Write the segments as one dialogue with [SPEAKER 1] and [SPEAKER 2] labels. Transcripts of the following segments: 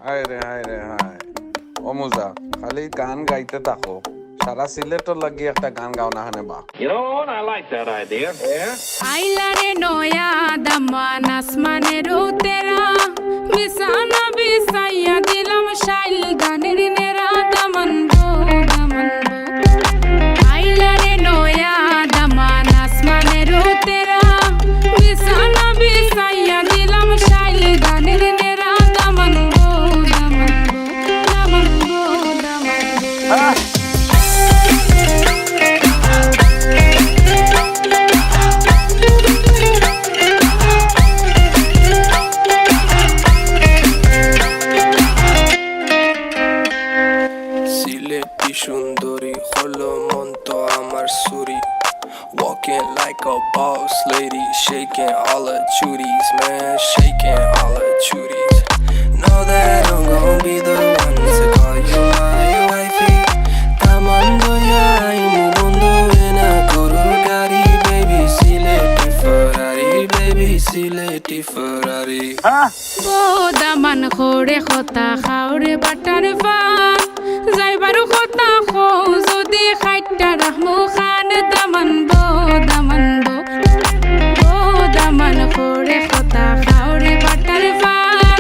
[SPEAKER 1] হায় রে হায় রে হায় অমুজা খালি গান গাইতে থাকো সারা সিলেটর লাগি একটা গান গাও না হানে বা
[SPEAKER 2] You know what? I like that idea. Yeah.
[SPEAKER 3] আইলারে নয়া দামান আসমানের তেরা বিছানা বিছাইয়া দিলাম শাইল গানের নেরা দামান গো দামান গো আইলারে নয়া দামান আসমানের তেরা বিছানা বিছাইয়া দিলাম শাইল গানের নেরা দামান গো দামান গো দামান গো দামান গো
[SPEAKER 4] সিলেটি সুন্দরী হলো মন তো আমার সুরি Walking like a boss lady, shaking all her chuties, man, shaking all her chuties. Know that I'm gon' be the one to call you my wifey. Tamando ya imu bondo ena Kurugari, baby, Sileti Ferrari, baby, Sileti Ferrari.
[SPEAKER 3] O Daman খোরে খতা খাওরে butter fun যাইবারু খতা খো যদি খাইটা রাহমু খান দামান বো দামান খোরে খতা খাওরে butter fun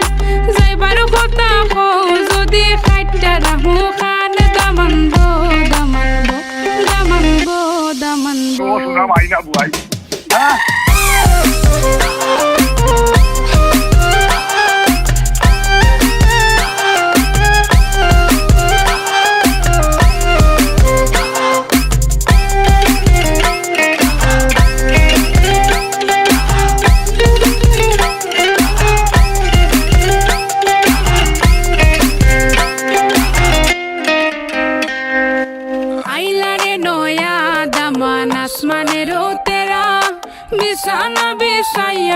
[SPEAKER 3] যাইবারু খতা খো যদি খাইটা রাহমু খান দামান বো দামান বো দামান বো আসমানের তেরা বিছানা বিছাইয়া